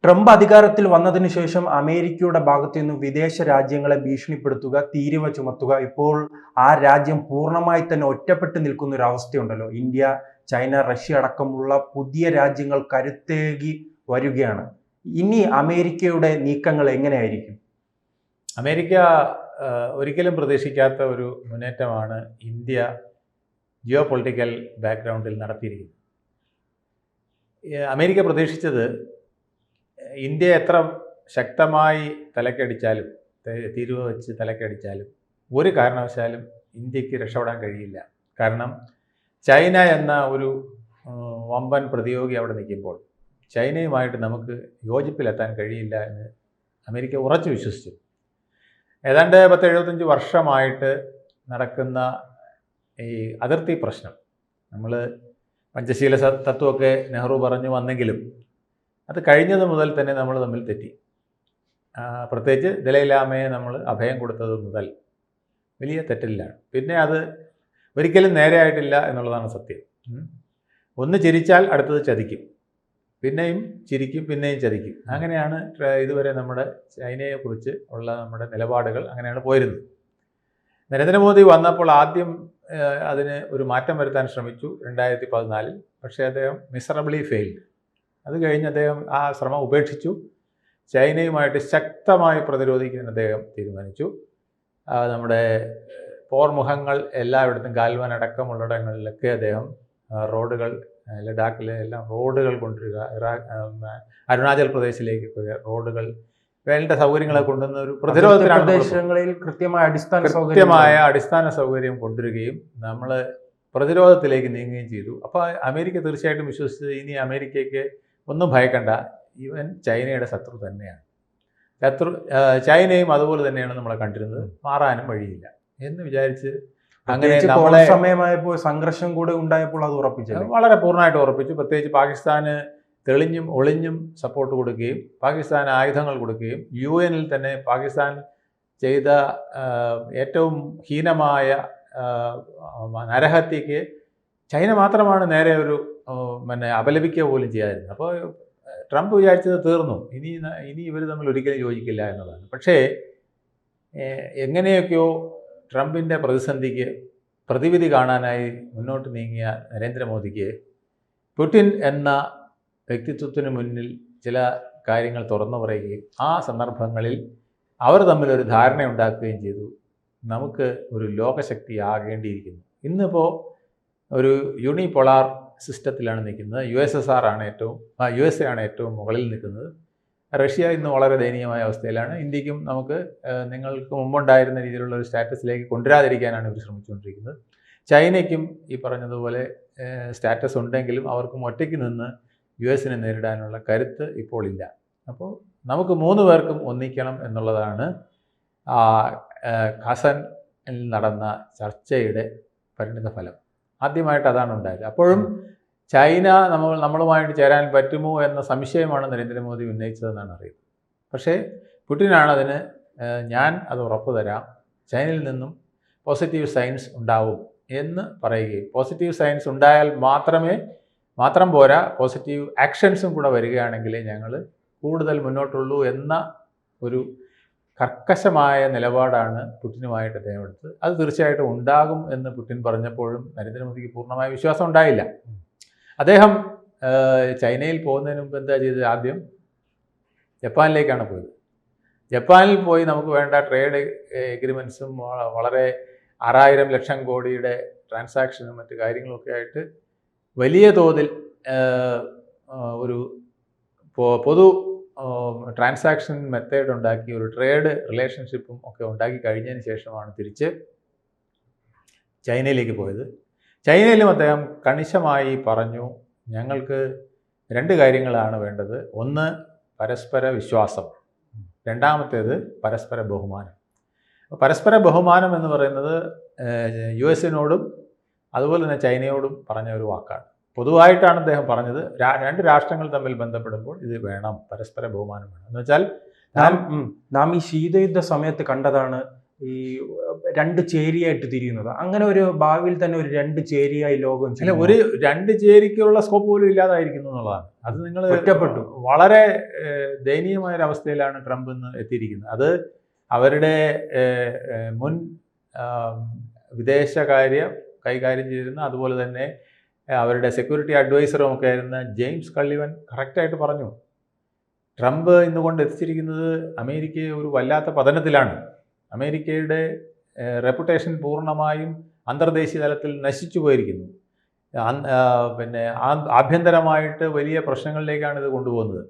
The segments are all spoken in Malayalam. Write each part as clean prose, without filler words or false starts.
ട്രംപ് അധികാരത്തിൽ വന്നതിന് ശേഷം അമേരിക്കയുടെ ഭാഗത്തു നിന്ന് വിദേശ രാജ്യങ്ങളെ ഭീഷണിപ്പെടുത്തുക, തീരുവ ചുമത്തുക, ഇപ്പോൾ ആ രാജ്യം പൂർണ്ണമായി തന്നെ ഒറ്റപ്പെട്ടു നിൽക്കുന്ന ഒരു അവസ്ഥയുണ്ടല്ലോ. ഇന്ത്യ, ചൈന, റഷ്യ അടക്കമുള്ള പുതിയ രാജ്യങ്ങൾ കരുത്തേകി വരികയാണ്. ഇനി അമേരിക്കയുടെ നീക്കങ്ങൾ എങ്ങനെയായിരിക്കും? അമേരിക്ക ഒരിക്കലും പ്രതീക്ഷിക്കാത്ത ഒരു മുന്നേറ്റമാണ് ഇന്ത്യ ജിയോ പൊളിറ്റിക്കൽ ബാക്ക്ഗ്രൗണ്ടിൽ നടത്തിയിരിക്കുന്നത്. അമേരിക്ക പ്രതീക്ഷിച്ചത് ഇന്ത്യ എത്ര ശക്തമായി തലക്കടിച്ചാലും, തീരുവ വെച്ച് തലക്കടിച്ചാലും ഒരു കാരണവശാലും ഇന്ത്യക്ക് രക്ഷപ്പെടാൻ കഴിയില്ല. കാരണം ചൈന എന്ന ഒരു വമ്പൻ പ്രതിയോഗി അവിടെ നിൽക്കുമ്പോൾ ചൈനയുമായിട്ട് നമുക്ക് യോജിപ്പിലെത്താൻ കഴിയില്ല എന്ന് അമേരിക്ക ഉറച്ചു വിശ്വസിച്ചു. ഏതാണ്ട് 10-75 വർഷമായിട്ട് നടക്കുന്ന ഈ അതിർത്തി പ്രശ്നം, നമ്മൾ പഞ്ചശീല തത്വമൊക്കെ നെഹ്റു പറഞ്ഞു വന്നെങ്കിലും അത് കഴിഞ്ഞത് മുതൽ തന്നെ നമ്മൾ തമ്മിൽ തെറ്റി. പ്രത്യേകിച്ച് ദലൈലാമയെ നമ്മൾ അഭയം കൊടുത്തത് മുതൽ വലിയ തെറ്റിലാണ്. പിന്നെ അത് ഒരിക്കലും നേരെയായിട്ടില്ല എന്നുള്ളതാണ് സത്യം. ഒന്ന് ചിരിച്ചാൽ അടുത്തത് ചതിക്കും, പിന്നെയും ചിരിക്കും, പിന്നെയും ചതിക്കും. അങ്ങനെയാണ് ഇതുവരെ നമ്മുടെ ചൈനയെക്കുറിച്ച് ഉള്ള നമ്മുടെ നിലപാടുകൾ അങ്ങനെയാണ് പോയിരുന്നത്. നരേന്ദ്രമോദി വന്നപ്പോൾ ആദ്യം അതിന് ഒരു മാറ്റം വരുത്താൻ ശ്രമിച്ചു 2014. പക്ഷേ അദ്ദേഹം മിസറബിളി ഫെയിൽഡ്. അത് കഴിഞ്ഞ് അദ്ദേഹം ആ ശ്രമം ഉപേക്ഷിച്ചു. ചൈനയുമായിട്ട് ശക്തമായി പ്രതിരോധിക്കാൻ അദ്ദേഹം തീരുമാനിച്ചു. നമ്മുടെ പോർമുഖങ്ങൾ എല്ലായിടത്തും, ഗാൽവാൻ അടക്കമുള്ളിടങ്ങളിലൊക്കെ അദ്ദേഹം റോഡുകൾ, ലഡാക്കിലെ എല്ലാം റോഡുകൾ കൊണ്ടുവരിക, അരുണാചൽ പ്രദേശിലേക്ക് റോഡുകൾ, വേണ്ട സൗകര്യങ്ങളെ കൊണ്ടുവന്ന ഒരു പ്രതിരോധത്തിലാണ്. കൃത്യമായ അടിസ്ഥാന സൗകര്യം കൊണ്ടുവരികയും നമ്മൾ പ്രതിരോധത്തിലേക്ക് നീങ്ങുകയും ചെയ്തു. അപ്പോൾ അമേരിക്ക തീർച്ചയായിട്ടും വിശ്വസിച്ചത് ഇനി അമേരിക്കയ്ക്ക് ഒന്നും ഭയക്കണ്ട, ഇവൻ ചൈനയുടെ ശത്രു തന്നെയാണ്. ചൈനയും അതുപോലെ തന്നെയാണ് നമ്മളെ കണ്ടിരുന്നത്, മാറാനും വഴിയില്ല എന്ന് വിചാരിച്ച് അങ്ങനെ നമ്മളെ സമയമായപ്പോൾ സംഘർഷം കൂടെ ഉണ്ടായപ്പോൾ അത് ഉറപ്പിച്ചു, വളരെ പൂർണ്ണമായിട്ട് ഉറപ്പിച്ചു. പ്രത്യേകിച്ച് പാകിസ്ഥാന് തെളിഞ്ഞും ഒളിഞ്ഞും സപ്പോർട്ട് കൊടുക്കുകയും പാകിസ്ഥാൻ ആയുധങ്ങൾ കൊടുക്കുകയും UN തന്നെ പാകിസ്ഥാൻ ചെയ്ത ഏറ്റവും ഹീനമായ നരഹത്യക്ക് ചൈന മാത്രമാണ് നേരെ ഒരു അപലപിക്കുക പോലും ചെയ്യാതിരുന്നത്. അപ്പോൾ ട്രംപ് വിചാരിച്ചത് തീർന്നു, ഇനി ഇവർ തമ്മിൽ ഒരിക്കലും യോജിക്കില്ല എന്നതാണ്. പക്ഷേ എങ്ങനെയൊക്കെയോ ട്രംപിൻ്റെ പ്രതിസന്ധിക്ക് പ്രതിവിധി കാണാനായി മുന്നോട്ട് നീങ്ങിയ നരേന്ദ്രമോദിക്ക് പുടിൻ എന്ന വ്യക്തിത്വത്തിന് മുന്നിൽ ചില കാര്യങ്ങൾ തുറന്നു പറയുകയും ആ സന്ദർഭങ്ങളിൽ അവർ തമ്മിലൊരു ധാരണയുണ്ടാക്കുകയും ചെയ്തു. നമുക്ക് ഒരു ലോകശക്തി ആകേണ്ടിയിരിക്കുന്നു. ഇന്നിപ്പോൾ ഒരു യൂണിപോളാർ സിസ്റ്റത്തിലാണ് നിൽക്കുന്നത്. USA ആണ് ഏറ്റവും മുകളിൽ നിൽക്കുന്നത്. റഷ്യ ഇന്ന് വളരെ ദയനീയമായ അവസ്ഥയിലാണ്. ഇന്ത്യക്കും നമുക്ക് നിങ്ങൾക്ക് മുമ്പുണ്ടായിരുന്ന രീതിയിലുള്ള ഒരു സ്റ്റാറ്റസിലേക്ക് കൊണ്ടുവരാതിരിക്കാനാണ് ഇവർ ശ്രമിച്ചുകൊണ്ടിരിക്കുന്നത്. ചൈനയ്ക്കും ഈ പറഞ്ഞതുപോലെ സ്റ്റാറ്റസ് ഉണ്ടെങ്കിലും അവർക്കും ഒറ്റയ്ക്ക് നിന്ന് US നേരിടാനുള്ള കരുത്ത് ഇപ്പോൾ ഇല്ല. അപ്പോൾ നമുക്ക് 3 പേർക്കും ഒന്നിക്കണം എന്നുള്ളതാണ് കസനിൽ നടന്ന ചർച്ചയുടെ പരിണിത ഫലം. ആദ്യമായിട്ട് അതാണ് ഉണ്ടായത്. അപ്പോഴും ചൈന നമ്മളുമായിട്ട് ചേരാൻ പറ്റുമോ എന്ന സംശയമാണ് നരേന്ദ്രമോദി ഉന്നയിച്ചതെന്നാണ് അറിയുന്നത്. പക്ഷേ പുടിനാണ് അതിന് ഞാൻ അത് ഉറപ്പു തരാം, ചൈനയിൽ നിന്നും പോസിറ്റീവ് സൈൻസ് ഉണ്ടാവും എന്ന് പറയുകയും പോസിറ്റീവ് സൈൻസ് ഉണ്ടായാൽ മാത്രം പോരാ, പോസിറ്റീവ് ആക്ഷൻസും കൂടെ വരികയാണെങ്കിലേ ഞങ്ങൾ കൂടുതൽ മുന്നോട്ടുള്ളൂ എന്ന ഒരു കർക്കശമായ നിലപാടാണ് പുടിനുമായിട്ട് അദ്ദേഹം എടുത്തത്. അത് തീർച്ചയായിട്ടും ഉണ്ടാകും എന്ന് പുടിൻ പറഞ്ഞപ്പോഴും നരേന്ദ്രമോദിക്ക് പൂർണ്ണമായ വിശ്വാസം ഉണ്ടായില്ല. അദ്ദേഹം ചൈനയിൽ പോകുന്നതിന് മുമ്പ് എന്താ ചെയ്തത്? ആദ്യം ജപ്പാനിലേക്കാണ് പോയത്. ജപ്പാനിൽ പോയി നമുക്ക് വേണ്ട ട്രേഡ് എഗ്രിമെൻറ്റ്സും വളരെ 6000 ലക്ഷം കോടിയുടെ ട്രാൻസാക്ഷനും മറ്റു കാര്യങ്ങളൊക്കെ ആയിട്ട് വലിയ തോതിൽ ഒരു പൊതു ട്രാൻസാക്ഷൻ മെത്തേഡ് ഉണ്ടാക്കി, ഒരു ട്രേഡ് റിലേഷൻഷിപ്പും ഒക്കെ ഉണ്ടാക്കി കഴിഞ്ഞതിന് ശേഷമാണ് തിരിച്ച് ചൈനയിലേക്ക് പോയത്. ചൈനയിലും അദ്ദേഹം കണിശമായി പറഞ്ഞു, ഞങ്ങൾക്ക് 2 കാര്യങ്ങളാണ് വേണ്ടത്. ഒന്ന് പരസ്പര വിശ്വാസം, രണ്ടാമത്തേത് പരസ്പര ബഹുമാനം. പരസ്പര ബഹുമാനം എന്ന് പറയുന്നത് US-നോടും അതുപോലെ തന്നെ ചൈനയോടും പറഞ്ഞ ഒരു വാക്കാണ്. പൊതുവായിട്ടാണ് അദ്ദേഹം പറഞ്ഞത്. 2 രാഷ്ട്രങ്ങൾ തമ്മിൽ ബന്ധപ്പെടുമ്പോൾ ഇത് വേണം, പരസ്പര ബഹുമാനം വേണം എന്ന് വെച്ചാൽ നാം ഈ ശീതയുദ്ധ സമയത്ത് കണ്ടതാണ്. ഈ രണ്ട് ചേരിയായിട്ട് തിരിയുന്നത്. അങ്ങനെ ഒരു ഭാവിയിൽ തന്നെ ഒരു രണ്ട് ചേരിയായി ലോകം അല്ല, ചെയ്യുമോ? ഒരു രണ്ട് ചേരിക്കുള്ള സ്കോപ്പ് പോലും ഇല്ലാതായിരിക്കുന്നു എന്നുള്ളതാണ്. അത് നിങ്ങൾ ഒറ്റപ്പെട്ടു. വളരെ ദയനീയമായ ഒരു അവസ്ഥയിലാണ് ട്രംപ് ഇന്ന് എത്തിയിരിക്കുന്നത്. അത് അവരുടെ മുൻ വിദേശകാര്യം കൈകാര്യം ചെയ്തിരുന്ന, അതുപോലെ തന്നെ അവരുടെ സെക്യൂരിറ്റി അഡ്വൈസറും ഒക്കെ ആയിരുന്ന ജെയിംസ് കള്ളിവൻ കറക്റ്റായിട്ട് പറഞ്ഞു. ട്രംപ് ഇന്നുകൊണ്ട് എത്തിച്ചിരിക്കുന്നത് അമേരിക്കയെ ഒരു വല്ലാത്ത പതനത്തിലാണ്. അമേരിക്കയുടെ റെപ്യൂട്ടേഷൻ പൂർണ്ണമായും അന്തർദേശീയ തലത്തിൽ നശിച്ചു പോയിരിക്കുന്നു. പിന്നെ ആഭ്യന്തരമായിട്ട് വലിയ പ്രശ്നങ്ങളിലേക്കാണ് ഇത് കൊണ്ടുപോകുന്നത്.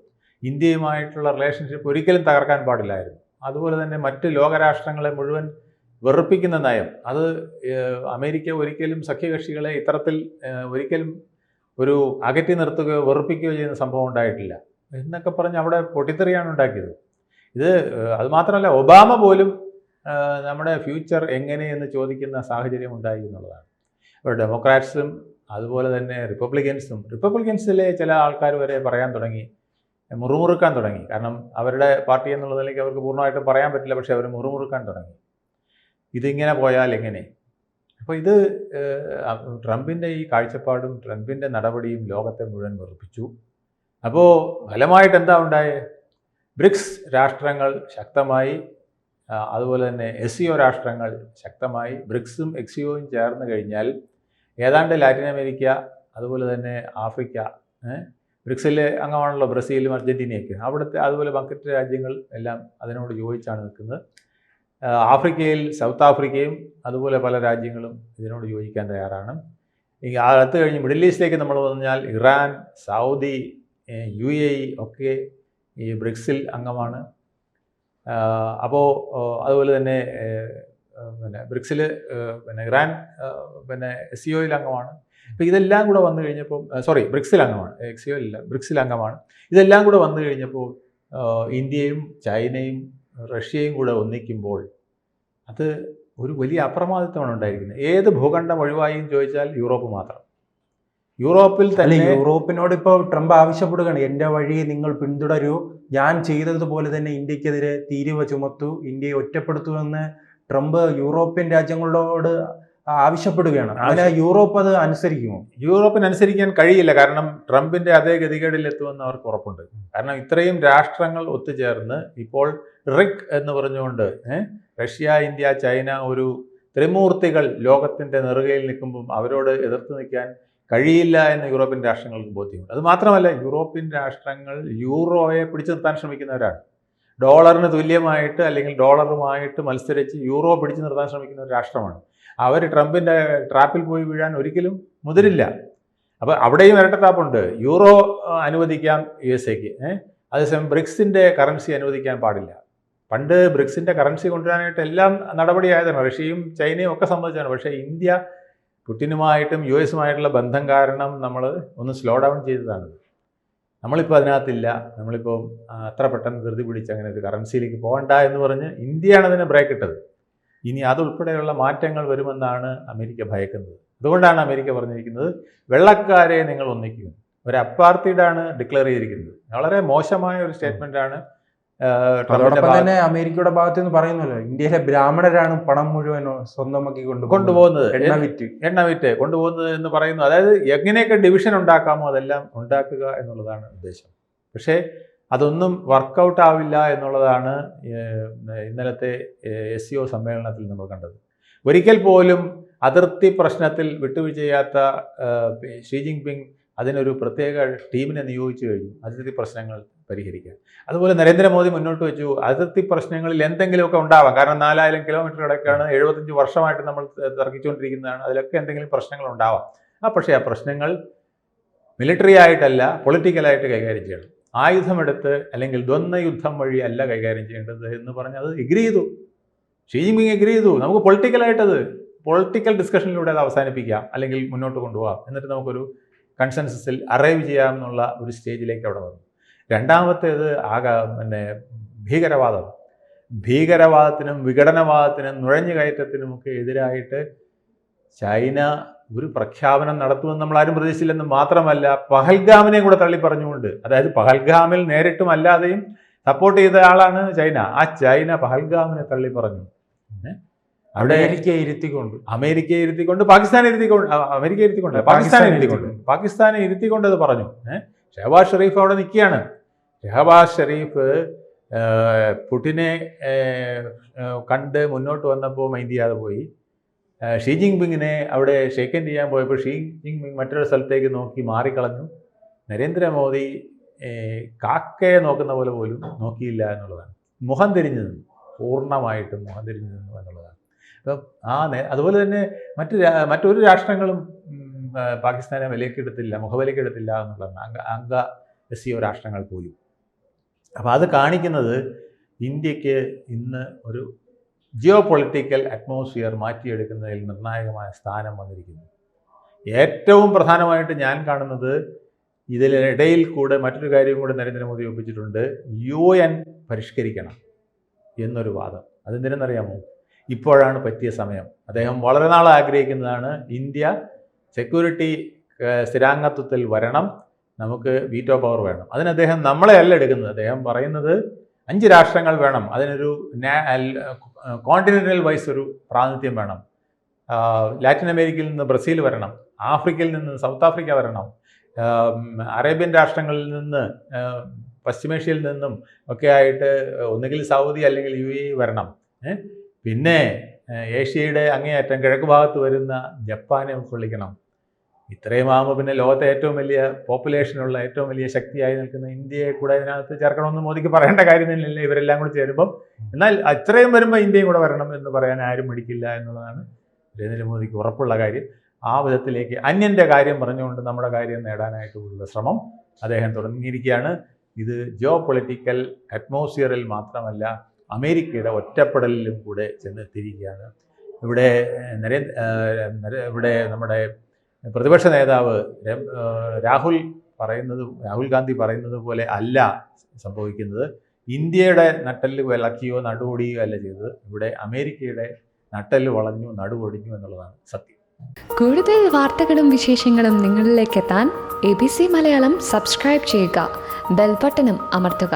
ഇന്ത്യയുമായിട്ടുള്ള റിലേഷൻഷിപ്പ് ഒരിക്കലും തകർക്കാൻ പാടില്ലായിരുന്നു. അതുപോലെ തന്നെ മറ്റ് ലോകരാഷ്ട്രങ്ങളെ മുഴുവൻ വെറുപ്പിക്കുന്ന നയം, അത് അമേരിക്ക ഒരിക്കലും സഖ്യകക്ഷികളെ ഇത്തരത്തിൽ ഒരിക്കലും ഒരു അകറ്റി നിർത്തുകയോ വെറുപ്പിക്കുകയോ ചെയ്യുന്ന സംഭവം ഉണ്ടായിട്ടില്ല എന്നൊക്കെ പറഞ്ഞ് അവിടെ പൊട്ടിത്തെറിയാണ് ഉണ്ടാക്കിയത്. ഇത് അതുമാത്രമല്ല, ഒബാമ പോലും നമ്മുടെ ഫ്യൂച്ചർ എങ്ങനെയെന്ന് ചോദിക്കുന്ന സാഹചര്യം ഉണ്ടായി എന്നുള്ളതാണ്. അപ്പോൾ ഡെമോക്രാറ്റ്സും അതുപോലെ തന്നെ റിപ്പബ്ലിക്കൻസിലെ ചില ആൾക്കാർ വരെ പറയാൻ തുടങ്ങി, മുറുമുറുക്കാൻ തുടങ്ങി. കാരണം അവരുടെ പാർട്ടി എന്നുള്ളതിലേക്ക് അവർക്ക് പൂർണ്ണമായിട്ടും പറയാൻ പറ്റില്ല, പക്ഷേ അവർ മുറുമുറുക്കാൻ തുടങ്ങി. ഇതിങ്ങനെ പോയാൽ എങ്ങനെ? അപ്പോൾ ഇത് ട്രംപിൻ്റെ ഈ കാഴ്ചപ്പാടും ട്രംപിൻ്റെ നടപടിയും ലോകത്തെ മുഴുവൻ വെറുപ്പിച്ചു. അപ്പോൾ ഫലമായിട്ട് എന്താ ഉണ്ടായേ? ബ്രിക്സ് രാഷ്ട്രങ്ങൾ ശക്തമായി, അതുപോലെ തന്നെ SCO രാഷ്ട്രങ്ങൾ ശക്തമായി. ബ്രിക്സും XCOയും ചേർന്ന് കഴിഞ്ഞാൽ ഏതാണ്ട് ലാറ്റിൻ അമേരിക്ക, അതുപോലെ തന്നെ ആഫ്രിക്ക, ബ്രിക്സിലെ അംഗമാണല്ലോ ബ്രസീലും അർജൻറ്റീനയൊക്കെ, അവിടുത്തെ അതുപോലെ മറ്റ് രാജ്യങ്ങൾ എല്ലാം അതിനോട് യോജിച്ചാണ് നിൽക്കുന്നത്. ആഫ്രിക്കയിൽ സൗത്ത് ആഫ്രിക്കയും അതുപോലെ പല രാജ്യങ്ങളും ഇതിനോട് യോജിക്കാൻ തയ്യാറാണ്. ഈ അടുത്ത് കഴിഞ്ഞ് മിഡിൽ ഈസ്റ്റിലേക്ക് നമ്മൾ പറഞ്ഞാൽ ഇറാൻ, സൗദി, UAE ഒക്കെ ഈ ബ്രിക്സിൽ അംഗമാണ്. അപ്പോൾ അതുപോലെ തന്നെ പിന്നെ ബ്രിക്സിൽ ഇറാൻ SCOയിൽ അംഗമാണ്. അപ്പോൾ ഇതെല്ലാം കൂടെ വന്നു കഴിഞ്ഞപ്പോൾ ബ്രിക്സിൽ അംഗമാണ്, XCOയിലില്ല, ബ്രിക്സിൽ അംഗമാണ്. ഇതെല്ലാം കൂടെ വന്നു കഴിഞ്ഞപ്പോൾ ഇന്ത്യയും ചൈനയും റഷ്യയും കൂടെ ഒന്നിക്കുമ്പോൾ അത് ഒരു വലിയ അപ്രമാദിത്വമാണ് ഉണ്ടായിരിക്കുന്നത്. ഏത് ഭൂഖണ്ഡം ഒഴിവായും ചോദിച്ചാൽ യൂറോപ്പ് മാത്രം. യൂറോപ്പിൽ തന്നെ യൂറോപ്പിനോട് ഇപ്പോൾ ട്രംപ് ആവശ്യപ്പെടുകയാണ്, എൻ്റെ വഴി നിങ്ങൾ പിന്തുടരൂ, ഞാൻ ചെയ്തതുപോലെ തന്നെ ഇന്ത്യക്കെതിരെ തീരുവ ചുമത്തൂ, ഇന്ത്യയെ ഒറ്റപ്പെടുത്തുമെന്ന് ട്രംപ് യൂറോപ്യൻ രാജ്യങ്ങളോട് ആവശ്യപ്പെടുകയാണ്. അങ്ങനെ യൂറോപ്പ് അത് അനുസരിക്കുമോ? യൂറോപ്പിന് അനുസരിക്കാൻ കഴിയില്ല. കാരണം ട്രംപിൻ്റെ അതേ ഗതികേടിൽ എത്തുമെന്ന് അവർക്ക് ഉറപ്പുണ്ട്. കാരണം ഇത്രയും രാഷ്ട്രങ്ങൾ ഒത്തുചേർന്ന് ഇപ്പോൾ റിക് എന്ന് പറഞ്ഞുകൊണ്ട് റഷ്യ, ഇന്ത്യ, ചൈന ഒരു ത്രിമൂർത്തികൾ ലോകത്തിൻ്റെ നെറുകയിൽ നിൽക്കുമ്പം അവരോട് എതിർത്ത് നിൽക്കാൻ കഴിയില്ല എന്ന് യൂറോപ്യൻ രാഷ്ട്രങ്ങൾക്ക് ബോധ്യമുണ്ട്. അതുമാത്രമല്ല, യൂറോപ്യൻ രാഷ്ട്രങ്ങൾ യൂറോയെ പിടിച്ചു നിർത്താൻ ശ്രമിക്കുന്നവരാണ്. ഡോളറിന് തുല്യമായിട്ട് അല്ലെങ്കിൽ ഡോളറുമായിട്ട് മത്സരിച്ച് യൂറോ പിടിച്ചു നിർത്താൻ ശ്രമിക്കുന്ന ഒരു രാഷ്ട്രമാണ്. അവർ ട്രംപിൻ്റെ ട്രാപ്പിൽ പോയി വീഴാൻ ഒരിക്കലും മുതിരില്ല. അപ്പോൾ അവിടെയും ഇരട്ടത്താപ്പുണ്ട്. യൂറോ അനുവദിക്കാം USA-ക്ക്, അതേസമയം ബ്രിക്സിൻ്റെ കറൻസി അനുവദിക്കാൻ പാടില്ല. പണ്ട് ബ്രിക്സിൻ്റെ കറൻസി കൊണ്ടുവരാനായിട്ട് എല്ലാം നടപടിയായതാണ്. റഷ്യയും ചൈനയും ഒക്കെ സമ്മതിച്ചാണ്. പക്ഷേ ഇന്ത്യ പുടിനുമായിട്ടും US-ഉമായിട്ടുള്ള ബന്ധം കാരണം നമ്മൾ ഒന്ന് സ്ലോ ഡൗൺ ചെയ്തതാണ്. നമ്മളിപ്പോൾ അതിനകത്തില്ല. നമ്മളിപ്പോൾ അത്ര പെട്ടെന്ന് ധൃതി പിടിച്ച് അങ്ങനെ ഒരു കറൻസിയിലേക്ക് പോകണ്ട എന്ന് പറഞ്ഞ് ഇന്ത്യയാണ് അതിന് ബ്രേക്ക് ഇട്ടത്. ഇനി അതുൾപ്പെടെയുള്ള മാറ്റങ്ങൾ വരുമെന്നാണ് അമേരിക്ക ഭയക്കുന്നത്. അതുകൊണ്ടാണ് അമേരിക്ക പറഞ്ഞിരിക്കുന്നത്, വെള്ളക്കാരെ നിങ്ങൾ ഒന്നിക്കുക. ഒരു അപ്പാർത്തൈഡാണ് ഡിക്ലെയർ ചെയ്തിരിക്കുന്നത്. വളരെ മോശമായ ഒരു സ്റ്റേറ്റ്മെൻറ്റാണ്. അതോടൊപ്പം തന്നെ അമേരിക്കയുടെ ഭാഗത്ത് നിന്ന് പറയുന്നല്ലോ, ഇന്ത്യയിലെ ബ്രാഹ്മണരാണ് പണം മുഴുവൻ സ്വന്തമാക്കി കൊണ്ടുപോകുന്നത്, എണ്ണ വിറ്റ് കൊണ്ടുപോകുന്നത് എന്ന് പറയുന്നു. അതായത് എങ്ങനെയൊക്കെ ഡിവിഷൻ ഉണ്ടാക്കാമോ അതെല്ലാം ഉണ്ടാക്കുക എന്നുള്ളതാണ് ഉദ്ദേശം. പക്ഷേ അതൊന്നും വർക്കൗട്ട് ആവില്ല എന്നുള്ളതാണ് ഇന്നലത്തെ SCO സമ്മേളനത്തിൽ നമ്മൾ കണ്ടത്. ഒരിക്കൽ പോലും അതിർത്തി പ്രശ്നത്തിൽ വിട്ടുവീഴ്ച ചെയ്യാത്ത ഷീ ജിൻപിങ് അതിനൊരു പ്രത്യേക ടീമിനെ നിയോഗിച്ചു കഴിഞ്ഞു അതിർത്തി പ്രശ്നങ്ങൾ പരിഹരിക്കാൻ. അതുപോലെ നരേന്ദ്രമോദി മുന്നോട്ട് വെച്ചു, അതിർത്തി പ്രശ്നങ്ങളിൽ എന്തെങ്കിലുമൊക്കെ ഉണ്ടാവാം. കാരണം 4000 കിലോമീറ്റർ കിടക്കാണ്, 75 വർഷമായിട്ട് നമ്മൾ തർക്കിച്ചുകൊണ്ടിരിക്കുന്നതാണ്, അതിലൊക്കെ എന്തെങ്കിലും പ്രശ്നങ്ങൾ ഉണ്ടാവാം. പക്ഷേ ആ പ്രശ്നങ്ങൾ മിലിറ്ററി ആയിട്ടല്ല, പൊളിറ്റിക്കലായിട്ട് കൈകാര്യം ചെയ്യണം. ആയുധമെടുത്ത് അല്ലെങ്കിൽ ദ്വന്ദ്വ യുദ്ധം വഴി അല്ല കൈകാര്യം ചെയ്യേണ്ടത് എന്ന് പറഞ്ഞ് അത് എഗ്രി ചെയ്തു. ഷീ ജിൻപിങ് എഗ്രി ചെയ്തു. നമുക്ക് പൊളിറ്റിക്കൽ ഡിസ്കഷനിലൂടെ അത് അവസാനിപ്പിക്കാം, അല്ലെങ്കിൽ മുന്നോട്ട് കൊണ്ടുപോകാം, എന്നിട്ട് നമുക്കൊരു കൺസെൻസസിൽ അറൈവ് ചെയ്യാമെന്നുള്ള ഒരു സ്റ്റേജിലേക്ക് അവിടെ വന്നു. രണ്ടാമത്തേത് ഭീകരവാദത്തിനും വിഘടനവാദത്തിനും നുഴഞ്ഞുകയറ്റത്തിനുമൊക്കെ എതിരായിട്ട് ചൈന ഒരു പ്രഖ്യാപനം നടത്തുമെന്ന് നമ്മൾ ആരും പ്രതീക്ഷിച്ചില്ലെന്ന് മാത്രമല്ല, പഹൽഗാമിനെയും കൂടെ തള്ളി പറഞ്ഞുകൊണ്ട്, അതായത് പഹൽഗാമിൽ നേരിട്ടും അല്ലാതെയും സപ്പോർട്ട് ചെയ്ത ആളാണ് ചൈന. ആ ചൈന പഹൽഗാമിനെ തള്ളി പറഞ്ഞു. അവിടെ അമേരിക്കയെ ഇരുത്തിക്കൊണ്ട് പാകിസ്ഥാനെ ഇരുത്തിക്കൊണ്ട് അത് പറഞ്ഞു. ഷഹബാസ് ഷെറീഫ് അവിടെ നിൽക്കുകയാണ്. ഷഹബാസ് ഷെറീഫ് പുടിനെ കണ്ട് മുന്നോട്ട് വന്നപ്പോൾ മൈൻഡ് ചെയ്യാതെ പോയി. ഷീ ജിൻപിങ്ങിനെ അവിടെ ഷേക്ക് ഹാൻഡ് ചെയ്യാൻ പോയപ്പോൾ ഷീ ജിൻപിങ് മറ്റൊരു സ്ഥലത്തേക്ക് നോക്കി മാറിക്കളഞ്ഞു. നരേന്ദ്രമോദി കാക്കയെ നോക്കുന്ന പോലെ പോലും നോക്കിയില്ല എന്നുള്ളതാണ്. മുഖം തിരിഞ്ഞു നിന്നു, പൂർണ്ണമായിട്ടും മുഖം തിരിഞ്ഞു നിന്നു എന്നുള്ളതാണ്. അപ്പം അതുപോലെ തന്നെ മറ്റൊരു രാഷ്ട്രങ്ങളും പാകിസ്ഥാനെ വിലക്കെടുത്തില്ല, മുഖവിലക്കെടുത്തില്ല എന്നുള്ളതാണ്. അംഗ SCO രാഷ്ട്രങ്ങൾ പോലും. അപ്പോൾ അത് കാണിക്കുന്നത് ഇന്ത്യക്ക് ഇന്ന് ഒരു ജിയോ പൊളിറ്റിക്കൽ അറ്റ്മോസ്ഫിയർ മാറ്റിയെടുക്കുന്നതിൽ നിർണായകമായ സ്ഥാനം വന്നിരിക്കുന്നു. ഏറ്റവും പ്രധാനമായിട്ട് ഞാൻ കാണുന്നത് ഇതിനിടയിൽ കൂടെ മറ്റൊരു കാര്യം കൂടെ നരേന്ദ്രമോദി ഒപ്പിച്ചിട്ടുണ്ട്. UN പരിഷ്കരിക്കണം എന്നൊരു വാദം. അതെന്തിനെന്നറിയാമോ? ഇപ്പോഴാണ് പറ്റിയ സമയം. അദ്ദേഹം വളരെ നാൾ ആഗ്രഹിക്കുന്നതാണ് ഇന്ത്യ സെക്യൂരിറ്റി സ്ഥിരാംഗത്വത്തിൽ വരണം, നമുക്ക് വീറ്റോ പവർ വേണം. അതിന് അദ്ദേഹം നമ്മളെ അല്ല എടുക്കുന്നത്. അദ്ദേഹം പറയുന്നത് 5 രാഷ്ട്രങ്ങൾ വേണം, അതിനൊരു കോണ്ടിനെൻ്റൽ വൈസ് ഒരു പ്രാതിനിധ്യം വേണം. ലാറ്റിൻ അമേരിക്കയിൽ നിന്ന് ബ്രസീൽ വരണം, ആഫ്രിക്കയിൽ നിന്ന് സൗത്ത് ആഫ്രിക്ക വരണം, അറേബ്യൻ രാഷ്ട്രങ്ങളിൽ നിന്ന് പശ്ചിമേഷ്യയിൽ നിന്നും ഒക്കെ ആയിട്ട് ഒന്നുകിൽ സൗദി അല്ലെങ്കിൽ UAE വരണം. പിന്നെ ഏഷ്യയുടെ അങ്ങേയറ്റം കിഴക്ക് ഭാഗത്ത് വരുന്ന ജപ്പാനെ ഉൾക്കൊള്ളിക്കണം. ഇത്രയും ആകുമ്പോൾ പിന്നെ ലോകത്തെ ഏറ്റവും വലിയ പോപ്പുലേഷനുള്ള ഏറ്റവും വലിയ ശക്തിയായി നിൽക്കുന്ന ഇന്ത്യയെ കൂടെ ഇതിനകത്ത് ചേർക്കണമെന്ന് മോദിക്ക് പറയേണ്ട കാര്യം തന്നെയല്ലേ? ഇവരെല്ലാം കൂടി ചേരുമ്പം. എന്നാൽ ഇത്രയും വരുമ്പോൾ ഇന്ത്യയും കൂടെ വരണം എന്ന് പറയാൻ ആരും മടിക്കില്ല എന്നുള്ളതാണ് നരേന്ദ്രമോദിക്ക് ഉറപ്പുള്ള കാര്യം. ആ വിധത്തിലേക്ക് അന്യൻ്റെ കാര്യം പറഞ്ഞുകൊണ്ട് നമ്മുടെ കാര്യം നേടാനായിട്ടുള്ള ശ്രമം അദ്ദേഹം തുടങ്ങിയിരിക്കുകയാണ്. ഇത് ജിയോ പൊളിറ്റിക്കൽ അറ്റ്മോസ്ഫിയറിൽ മാത്രമല്ല, അമേരിക്കയുടെ ഒറ്റപ്പെടലിലും കൂടെ ചെന്നെത്തിയിരിക്കുകയാണ്. ഇവിടെ നമ്മുടെ പ്രതിപക്ഷ നേതാവ് രാഹുൽ ഗാന്ധി പറയുന്നത് പോലെ അല്ല സംഭവിക്കുന്നത്. ഇന്ത്യയുടെ നട്ടെല്ല് വിളക്കിയോ നടുവൊടിയോ അല്ല ചെയ്തത്. ഇവിടെ അമേരിക്കയുടെ നട്ടെല്ല് വളഞ്ഞു, നടുവൊടിഞ്ഞു എന്നുള്ളതാണ് സത്യം. കൂടുതൽ വാർത്തകളും വിശേഷങ്ങളും നിങ്ങളിലേക്ക് എത്താൻ ABC മലയാളം സബ്സ്ക്രൈബ് ചെയ്യുക, ബെൽ ബട്ടണും അമർത്തുക.